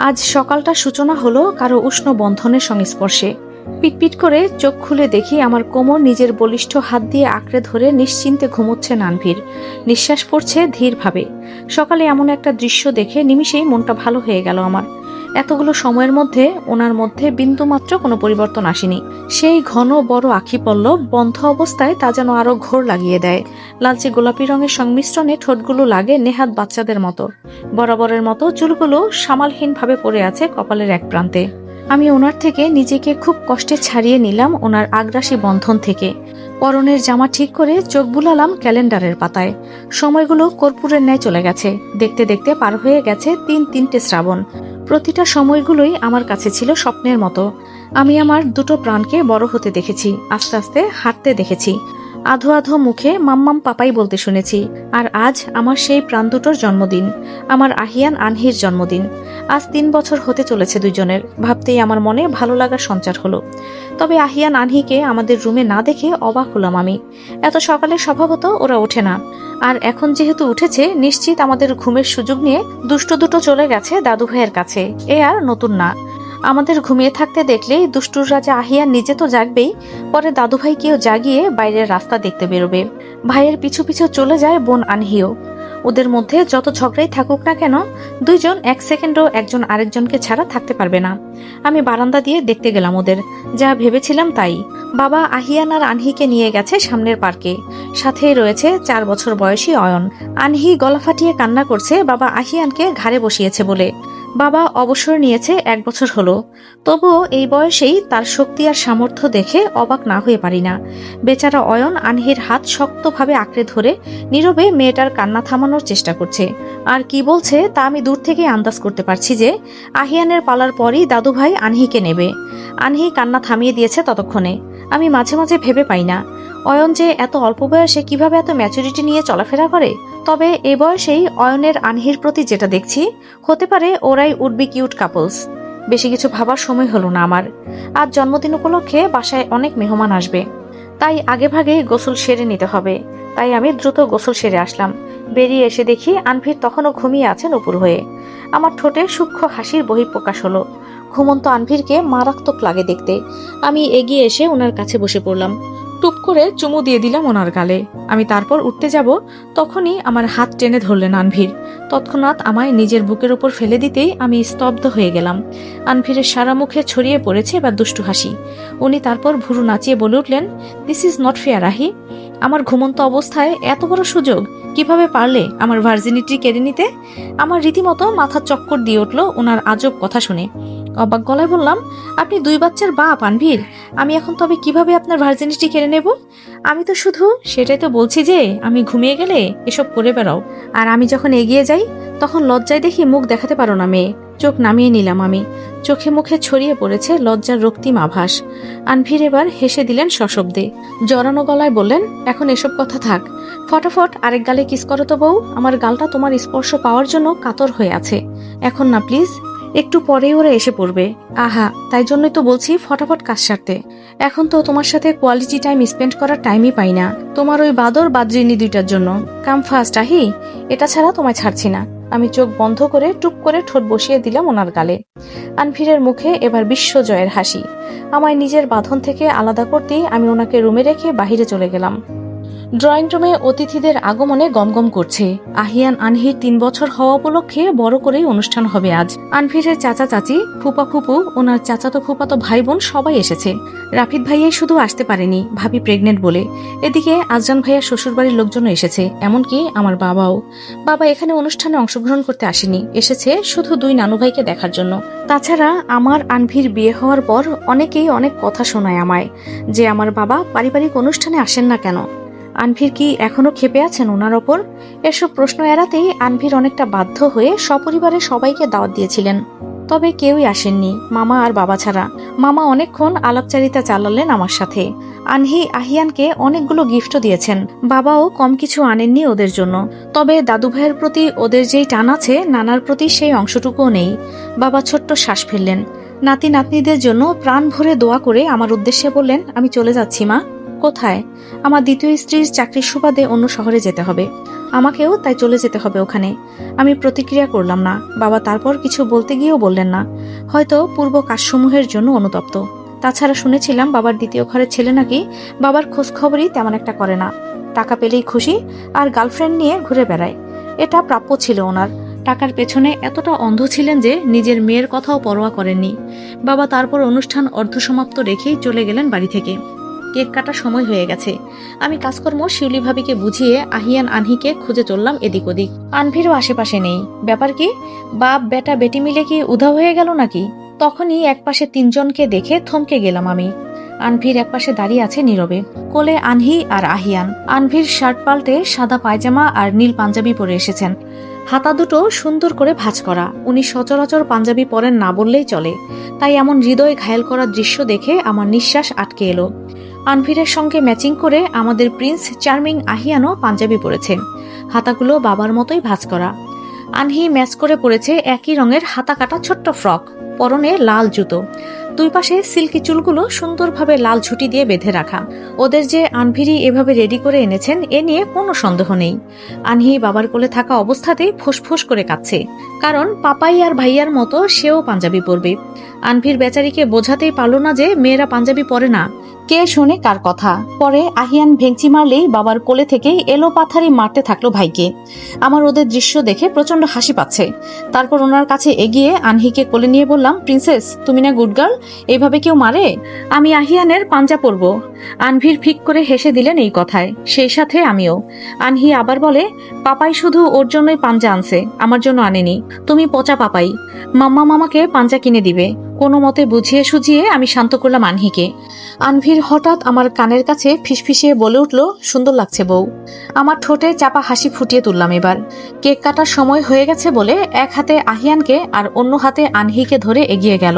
আজ সকালটা সূচনা হলো কারো উষ্ণ বন্ধনের সংস্পর্শে। পিটপিট করে চোখ খুলে দেখি আমার কোমর নিজের বলিষ্ঠ হাত দিয়ে আঁকড়ে ধরে নিশ্চিন্তে ঘুমোচ্ছে আনভির। নিঃশ্বাস পড়ছে ধীরভাবে। সকালে এমন একটা দৃশ্য দেখে নিমিষেই মনটা ভালো হয়ে গেল আমার। এতগুলো সময়ের মধ্যে ওনার মধ্যে বিন্দুমাত্র কোনো পরিবর্তন আসেনি। সেই ঘন বড় আখি পল্লব বন্ধ অবস্থায় তা যেন আরো ঘোর লাগিয়ে দেয়। লালচে গোলাপি রঙের সংমিশ্রণে ঠোঁটগুলো লাগে নেহাত বাচ্চাদের মতো। বরাবরের মতো চুলগুলো সামালহীনভাবে পড়ে আছে কপালের এক প্রান্তে। আমি ওনার থেকে নিজেকে খুব কষ্টে ছাড়িয়ে নিলাম ওনার আগ্রাসী বন্ধন থেকে। পরনের জামা ঠিক করে চোখ বুলালাম ক্যালেন্ডারের পাতায়। সময়গুলো কর্পূরের ন্যায় চলে গেছে। দেখতে দেখতে পার হয়ে গেছে তিনটে শ্রাবণ। প্রতিটা সময়গুলোই আমার কাছে ছিল স্বপ্নের মতো। আমি আমার দুটো প্রাণকে বড় হতে দেখেছি, আস্তে আস্তে হাঁটতে দেখেছি। আধো আধো মুখে মাম্মাম পাপাই বলতে শুনেছি। আর আজ আমার সেই প্রাণ দুটোর জন্মদিন, আমার আহিয়ান আনহির জন্মদিন। আজ 3 বছর হতে চলেছে দুজনের। ভাবতেই আমার মনে ভালো লাগার সঞ্চার হলো। তবে আহিয়ান আনহিকে আমাদের রুমে না দেখে অবাক হলাম আমি। এত সকালে স্বভাবত ওরা ওঠে না। আর এখন যেহেতু উঠেছে, নিশ্চিত আমাদের ঘুমের সুযোগ নিয়ে দুষ্টু দুটো চলে গেছে দাদু ভাইয়ের কাছে। এ আর নতুন না। আমাদের ঘুমিয়ে থাকতে দেখলেই দুষ্টুর রাজা আহিয়ান নিজে তো জাগবেই, পরে দাদু ভাইকেও জাগিয়ে বাইরের রাস্তা দেখতে বেরোবে। ভাইয়ের পিছু পিছু চলে যায় বোন আনহিও। ওদের মধ্যে যত ঝগড়াই থাকুক না কেন, দুইজন 1 সেকেন্ডও একজন আরেকজনকে ছাড়া থাকতে পারবে না। আমি বারান্দা দিয়ে দেখতে গেলাম ওদের। যা ভেবেছিলাম তাই। বাবা আহিয়ান আর আনহিকে নিয়ে গেছে সামনের পার্কে। সাথেই রয়েছে 4 বছর বয়সী অয়ন। আনহি গলা ফাটিয়ে কান্না করছে বাবা আহিয়ানকে ঘাড়ে বসিয়েছে বলে। বাবা অবসর নিয়েছে 1 বছর হলো। তবুও এই বয়সেই তার শক্তি আর সামর্থ্য দেখে অবাক না হয়ে পারি না। বেচারা অয়ন আনহির হাত শক্তভাবে আঁকড়ে ধরে নীরবে মেয়েটার কান্না থামানোর চেষ্টা করছে। আর কি বলছে তা আমি দূর থেকে আন্দাজ করতে পারছি যে আহিয়ানের পালার পরই দাদুভাই আনহিকে নেবে। আনহি কান্না থামিয়ে দিয়েছে ততক্ষণে। আমি মাঝে মাঝে ভেবে পাই না, অয়ন যে এত অল্প বয়সে কিভাবে এত ম্যাচুরিটি নিয়ে চলাফেরা করে। তবে এই বয়সেই অয়নের আনহির প্রতি যেটা দেখছি, হতে পারে ওরাই উড বি কিউট কাপলস। বেশি কিছু ভাবার সময় হলো না আমার। আজ জন্মদিন উপলক্ষে বাসায় অনেক মেহমান আসবে, তাই আগে ভাগে গোসল সেরে নিতে হবে। তাই আমি দ্রুত গোসল সেরে আসলাম। বেরিয়ে এসে দেখি আনভির তখনও ঘুমিয়ে আছেন উপর হয়ে। আমার ঠোঁটে সূক্ষ্ম হাসির বহিঃপ্রকাশ হলো। ঘুমন্ত আনভিরকে মারাত্মক লাগে দেখতে। আমি এগিয়ে এসে ওনার কাছে বসে পড়লাম। টুপ করে চুমু দিয়ে দিলাম ওনার গালে। আমি তারপর উঠতে যাব, তখনই আমার হাত টেনে ধরলেন আনভির। তৎক্ষণাৎ আমায় নিজের বুকের উপর ফেলে দিতেই আমি স্তব্ধ হয়ে গেলাম। আনভিরের সারা মুখে ছড়িয়ে পড়েছে এবার দুষ্টু হাসি। উনি তারপর ভুরু নাচিয়ে বলে উঠলেন, দিস ইজ নট ফেয়ার আহি। আমার ঘুমন্ত অবস্থায় এত বড় সুযোগ কিভাবে পারলে আমার ভার্জিনিটি কেড়ে নিতে? আমার রীতিমতো মাথা চক্কর দিয়ে উঠল ওনার আজব কথা শুনে। অবাক গলায় বললাম, আপনি 2 বাচ্চার বাপ আনভির। আমি এখন তবে কিভাবে আপনার ভার্জিনিটি কেড়ে নেব? আমি তো শুধু সেটাই তো বলছি যে আমি ঘুমিয়ে গেলে এসব করে বেড়াও, আর আমি যখন এগিয়ে যাই তখন লজ্জায় দেখি মুখ দেখাতে পারো না মেয়ে। চোখ নামিয়ে নিলাম আমি। চোখে মুখে ছড়িয়ে পড়েছে লজ্জার রক্তিম আভাস। আনভির এবার হেসে দিলেন সশব্দে। জড়ানো গলায় বললেন, এখন এসব কথা থাক। ফটাফট আরেক গালে কিস করো তো বউ। আমার গালটা তোমার স্পর্শ পাওয়ার জন্য কাতর হয়ে আছে। এখন না প্লিজ, একটু পরেই ওরা এসে পড়বে। আহা, তাই জন্যই তো বলছি ফটাফট কাজ সারতে। এখন তো তোমার সাথে কোয়ালিটি টাইম স্পেন্ড করার টাইমই পাই না, তোমার ওই বাদর বাদ্রিনী দুইটার জন্য। কাম ফাস্ট আহি, এটা ছাড়া তোমায় ছাড়ছি না। আমি চোখ বন্ধ করে টুপ করে ঠোঁট বসিয়ে দিলাম ওনার গালে। আনভিরের মুখে এবার বিশ্বজয়ের হাসি। আমায় নিজের বাঁধন থেকে আলাদা করতেই আমি ওনাকে রুমে রেখে বাহিরে চলে গেলাম। ড্রয়িং রুমে অতিথিদের আগমনে গমগম করছে। আহিয়ান আনহির 3 বছর হওয়া উপলক্ষে বড় করেই অনুষ্ঠান হবে আজ। আনভিরের চাচা চাচি, ফুপা ফুপু, ওনার চাচাতো ফুপাতো ভাই বোন সবাই এসেছে। রাফিদ ভাইয়াই শুধু আসতে পারেনি, ভাবি প্রেগনেন্ট বলে। এদিকে আজরান ভাইয়ার শ্বশুরবাড়ির লোকজনও এসেছে, এমনকি আমার বাবাও। বাবা এখানে অনুষ্ঠানে অংশগ্রহণ করতে আসেনি, এসেছে শুধু 2 নানু ভাইকে দেখার জন্য। তাছাড়া আমার আনভির বিয়ে হওয়ার পর অনেকেই অনেক কথা শোনায় আমায় যে আমার বাবা পারিবারিক অনুষ্ঠানে আসেন না কেন। আনভির কি এখনো ক্ষেপে আছেন ওনার ওপর? এসব প্রশ্ন এড়াতেই আনভির অনেকটা বাধ্য হয়ে সপরিবারে সবাইকে দাওয়াত দিয়েছিলেন। তবে কেউই আসেননি, মামা আর বাবা ছাড়া। মামা অনেকক্ষণ আলাপচারিতা চালালেন আমার সাথে। আনহি আহিয়ানকে অনেকগুলো গিফটও দিয়েছেন। বাবাও কম কিছু আনেননি ওদের জন্য। তবে দাদু ভাইয়ের প্রতি ওদের যেই টান আছে, নানার প্রতি সেই অংশটুকুও নেই। বাবা ছোট্ট শ্বাস ফেললেন। নাতি নাতনিদের জন্য প্রাণ ভরে দোয়া করে আমার উদ্দেশ্যে বললেন, আমি চলে যাচ্ছি মা। কোথায়? আমার দ্বিতীয় স্ত্রীর চাকরির সুবাদে অন্য শহরে যেতে হবে। আমাকেও তাই চলে যেতে হবে ওখানে। আমি প্রতিক্রিয়া করলাম না। বাবা তারপর কিছু বলতে গিয়েও বললেন না, হয়তো পূর্ব কাজসমূহের জন্য অনুতপ্ত। তাছাড়া শুনেছিলাম বাবার দ্বিতীয় ঘরের ছেলে নাকি বাবার খোঁজ খবরই তেমন একটা করে না, টাকা পেলেই খুশি আর গার্লফ্রেন্ড নিয়ে ঘুরে বেড়ায়। এটা প্রাপ্য ছিল ওনার। টাকার পেছনে এতটা অন্ধ ছিলেন যে নিজের মেয়ের কথাও পরোয়া করেননি। বাবা তারপর অনুষ্ঠান অর্ধসমাপ্ত রেখেই চলে গেলেন বাড়ি থেকে। কেক কাটার সময় হয়ে গেছে। আমি কাজকর্ম শিউলি ভাবিকে বুঝিয়ে আহিয়ান আনহিকে খুঁজে চললাম এদিক ওদিক। আনভিরও আশেপাশে নেই। ব্যাপার কি? বাপ বেটা বেটি মিলে কি উধাও হয়ে গেল নাকি? তখনই একপাশে তিনজনকে দেখে থমকে গেলাম আমি। আনভির একপাশে দাঁড়িয়ে আছে নীরবে, কোলে আনহি আর আহিয়ান। আনভির শার্ট পাল্টে সাদা পায়জামা আর নীল পাঞ্জাবি পরে এসেছেন। হাতা দুটো সুন্দর করে ভাঁজ করা। উনি সচরাচর পাঞ্জাবি পরেন না বললেই চলে, তাই এমন হৃদয় ঘায়েল করার দৃশ্য দেখে আমার নিঃশ্বাস আটকে এলো। আনভিরের সঙ্গে ম্যাচিং করে আমাদের প্রিন্স চার্মিং আহিয়ানও পাঞ্জাবি পরেছে, হাতাগুলো বাবার মতোই ভাঁজ করা। আনহি ম্যাচ করে পরেছে একই রঙের হাতা কাটা ছোট্ট ফ্রক, পরনে লাল জুতো। দুই পাশে সিল্কি চুলগুলো সুন্দরভাবে লাল ঝুঁটি দিয়ে বেঁধে রাখা। ওদের যে আনভিরি এভাবে রেডি করে এনেছেন এ নিয়ে কোনো সন্দেহ নেই। আনহি বাবার কোলে থাকা অবস্থাতেই ফোঁস করে কাঁদছে, কারণ পাপাই আর ভাইয়ার মতো সেও পাঞ্জাবি পরবে। আনভির বেচারিকে বোঝাতেই পারল না যে মেয়েরা পাঞ্জাবি পরে না। কে শোনে কার কথা। পরে আহিয়ান ভেঙচি মারলেই বাবার কোলে থেকেই এলো পাথারি মারতে থাকলো ভাইকে। আমার ওদের দৃশ্য দেখে প্রচন্ড হাসি পাচ্ছে। তারপর ওনার কাছে এগিয়ে আনহিকে কোলে নিয়ে বললাম, প্রিন্সেস তুমি না গুড গার্ল, এইভাবে কেউ মারে? আমি আহিয়ানের পাঞ্জা পরবো। আনভির ফিক করে হেসে দিলেন এই কথায়, সেই সাথে আমিও। আনহি আবার বলে, পাপাই শুধু ওর জন্যই পাঞ্জা আনছে, আমার জন্য আনেনি। তুমি পচা পাপাই, মাম্মা মামাকে পাঞ্জা কিনে দিবে। কোনো মতে বুঝিয়ে সুঝিয়ে আমি শান্ত করলাম আনহিকে। আনভির হঠাৎ আমার কানের কাছে ফিসফিসিয়ে বলে উঠল, সুন্দর লাগছে বউ। আমার ঠোঁটে চাপা হাসি ফুটিয়ে তুললাম এবার। কেক কাটার সময় হয়ে গেছে বলে এক হাতে আহিয়ানকে আর অন্য হাতে আনহিকে ধরে এগিয়ে গেল।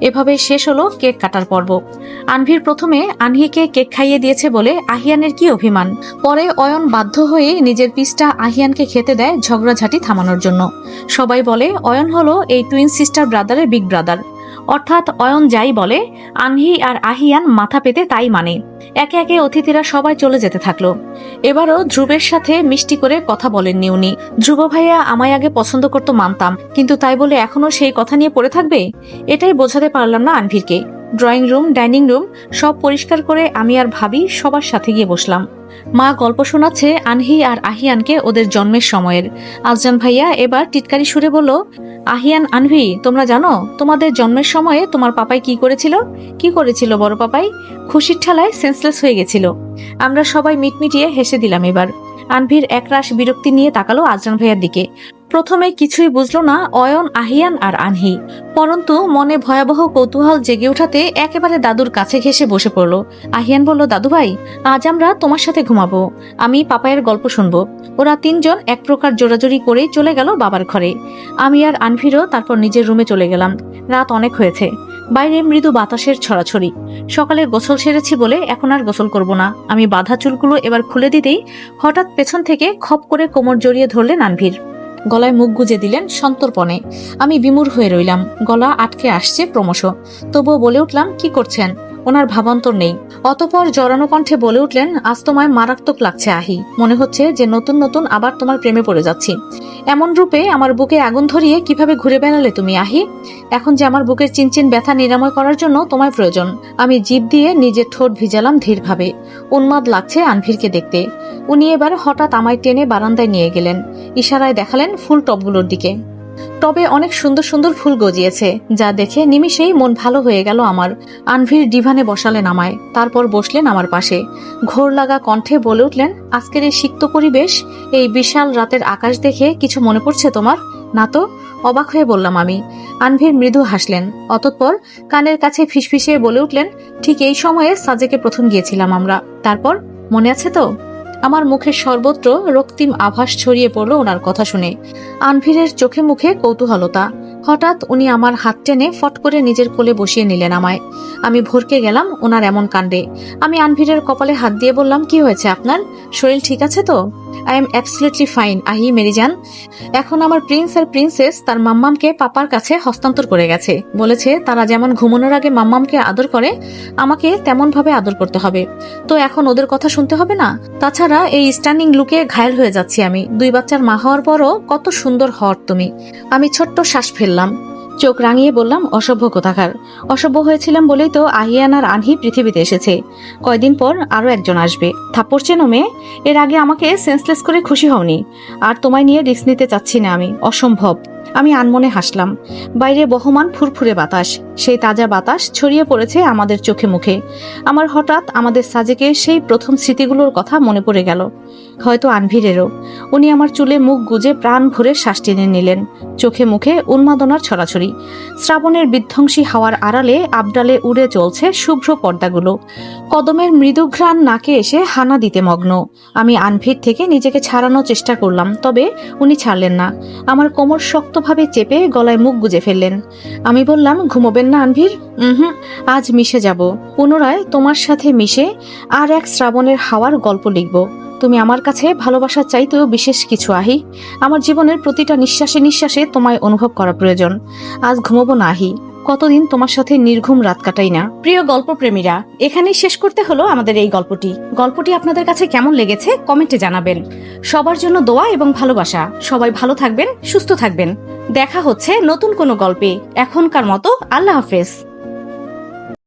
এভাবে শেষ হলো কেক কাটার পর্ব। আনভির প্রথমে আনহিকে কেক খাইয়ে দিয়েছে বলে আহিয়ানের কি অভিমান। পরে অয়ন বাধ্য হয়ে নিজের পিসটা আহিয়ানকে খেতে দেয় ঝগড়াঝাটি থামানোর জন্য। সবাই বলে অয়ন হলো এই টুইন সিস্টার ব্রাদারের বিগ ব্রাদার। অর্থাৎ অয়ন যাই বলে আনহি আর আহিয়ান মাথা পেতে তাই মানে। একে একে অতিথিরা সবাই চলে যেতে থাকলো। এবারও ধ্রুবের সাথে মিষ্টি করে কথা বলেননি উনি। ধ্রুব ভাইয়া আমায় আগে পছন্দ করতো মানতাম, কিন্তু তাই বলে এখনো সেই কথা নিয়ে পড়ে থাকবে? এটাই বোঝাতে পারলাম না আনভিরকে। ড্রয়িং রুম, ডাইনিং রুম সব পরিষ্কার করে আমি আর ভাবি সবার সাথে গিয়ে বসলাম। মা গল্প শোনাচ্ছে আনহি আর আহিয়ানকে ওদের জন্মের সময়ের। আফজান ভাইয়া এবার টিটকারি সুরে বলল, আহিয়ান আনভি, তোমরা জানো তোমাদের জন্মের সময়ে তোমার পাপাই কি করেছিল? কি করেছিল বড় পাপাই? খুশির ঠেলায় সেন্সলেস হয়ে গেছিল। আমরা সবাই মিটমিটিয়ে হেসে দিলাম এবার। আনভির একরাশ বিরক্তি নিয়ে তাকালো আফজান ভাইয়ার দিকে। প্রথমে কিছুই বুঝলো না অয়ন, আহিয়ান আর আনহি, পরন্তু মনে ভয়াবহ কৌতূহল জেগে ওঠাতে একেবারে দাদুর কাছে ঘেঁষে বসে পড়লো। আহিয়ান বলল, দাদু ভাই আজ আমরা তোমার সাথে ঘুমাবো, আমি পাপায়ের গল্প শুনবো। ওরা তিনজন এক প্রকার জোরাজোরি করেই চলে গেল বাবার ঘরে। আমি আর আনভিরও তারপর নিজের রুমে চলে গেলাম। রাত অনেক হয়েছে, বাইরে মৃদু বাতাসের ছড়াছড়ি। সকালের গোসল সেরেছি বলে এখন আর গোসল করব না। আমি বাঁধা চুলগুলো এবার খুলে দিতেই হঠাৎ পেছন থেকে খপ করে কোমর জড়িয়ে ধরলেন আনভির। গলায় মুখ গুজে দিলেন সন্তর্পণে। আমি বিমূঢ় হয়ে রইলাম, গলা আটকে আসছে ক্রমশ। তবুও বলে উঠলাম, কি করছেন? ওনার ভাবান্তর নেই। অতঃপর জড়ানো কণ্ঠে বলে উঠলেন, আজ তোমায় মারাত্মক লাগছে আহি, মনে হচ্ছে যে নতুন নতুন আবার তোমার প্রেমে পড়ে যাচ্ছি। এমন রূপে আমার বুকে আগুন ধরিয়ে কিভাবে ঘুরে বেড়ালে তুমি আহি? এখন যে আমার বুকের চিনচিন ব্যথা নিরাময় করার জন্য তোমায় প্রয়োজন। আমি জিভ দিয়ে নিজের ঠোঁট ভিজালাম ধীরভাবে। উন্মাদ লাগছে আনভিরকে দেখতে। উনি এবার হঠাৎ আমায় টেনে বারান্দায় নিয়ে গেলেন। ইশারায় দেখালেন ফুল টবগুলোর দিকে। টবে অনেক সুন্দর সুন্দর ফুল গজিয়েছে, যা দেখে নিমিষেই মন ভালো হয়ে গেল আমার। আনভির ডিভানে বসালেন আমায়, তারপর বসলেন আমার পাশে। ঘোর লাগা কণ্ঠে বলে উঠলেন, আজকের এই সিক্ত পরিবেশ, এই বিশাল রাতের আকাশ দেখে কিছু মনে পড়ছে তোমার? না তো। অবাক হয়ে বললাম আমি। আনভির মৃদু হাসলেন, অতঃপর কানের কাছে ফিসফিসিয়ে বলে উঠলেন, ঠিক এই সময়ে সাজেকে প্রথম গিয়েছিলাম আমরা। তারপর মনে আছে তো? আমার মুখের সর্বত্র রক্তিম আভাস ছড়িয়ে পড়ল ওনার কথা শুনে। আনভিরের চোখে মুখে কৌতূহলতা, হঠাৎ উনি আমার হাত টেনে ফট করে নিজের কোলে বসিয়ে নিলেন আমায়। আমি ভরকে গেলাম ওনার এমন কাণ্ডে। আমি আনভিরের কপালে হাত দিয়ে বললাম, কি হয়েছে আপনার? শরীর ঠিক আছে তো? আই এম অ্যাবসলিউটলি ফাইন আহি মেরিজান। এখন আমার প্রিন্স আর প্রিন্সেস তার মাম্মামকে পাপার কাছে হস্তান্তর করে গেছে। বলেছে তারা যেমন ঘুমানোর আগে মাম্মামকে আদর করে, আমাকে তেমন ভাবে আদর করতে হবে। তো এখন ওদের কথা শুনতে হবে না। তাছাড়া এই স্ট্যান্ডিং লুকে ঘায়েল হয়ে যাচ্ছি আমি। 2 বাচ্চার মা হওয়ার পরও কত সুন্দর হওয়ার তুমি। আমি ছোট্ট শ্বাস ফেললাম, চোখ রাঙিয়ে বললাম, অসভ্য কোথাকার। অসভ্য হয়েছিলাম বলেই তো আহিয়ান আর আনহি পৃথিবীতে এসেছে। কয়দিন পর আরো একজন আসবে। থাপ্পড় চেনো মেয়ে? এর আগে আমাকে সেন্সলেস করে খুশি হওনি। আর তোমায় নিয়ে রিস্ক নিতে চাচ্ছি না আমি, অসম্ভব। আমি আনমনে হাসলাম। বাইরে বহমান ফুরফুরে বাতাস, সেই তাজা বাতাস ছড়িয়ে পড়েছে আমাদের চোখে মুখে। আমার হঠাৎ আমাদের সাজেকে সেই প্রথম স্মৃতিগুলোর কথা মনে পড়ে গেল। হয়তো আনভিরেরও। উনি আমার চুলে মুখ গুজে প্রাণ ভরে শ্বাস টেনে নিলেন। চোখে মুখে উন্মাদনার ছড়াছড়ি। শ্রাবণের বিধ্বংসী হাওয়ার আড়ালে আবডালে উড়ে চলছে শুভ্র পর্দাগুলো। কদমের মৃদু ঘ্রাণ নাকে এসে হানা দিতে মগ্ন। আমি আনভির থেকে নিজেকে ছাড়ানোর চেষ্টা করলাম, তবে উনি ছাড়লেন না। আমার কোমর শক্তভাবে চেপে গলায় মুখ গুজে ফেললেন। আমি বললাম, ঘুমোবেন না আনভির? আজ মিশে যাব, পুনরায় তোমার সাথে মিশে আর এক শ্রাবণের হাওয়ার গল্প লিখব। তুমি আমার কাছে ভালোবাসার চাইতেও বিশেষ কিছু আহি। আমার জীবনের প্রতিটা নিঃশ্বাসে নিঃশ্বাসে তোমায় অনুভব করা প্রয়োজন। আজ ঘুমোবো না আহি, কতদিন তোমার সাথে নির্ঘুম রাত কাটাই না। প্রিয় গল্প প্রেমীরা, এখানেই শেষ করতে হলো আমাদের এই গল্পটি আপনাদের কাছে কেমন লেগেছে কমেন্টে জানাবেন। সবার জন্য দোয়া এবং ভালোবাসা। সবাই ভালো থাকবেন, সুস্থ থাকবেন। দেখা হচ্ছে নতুন কোনো গল্পে। এখনকার মতো আল্লাহ হাফেজ।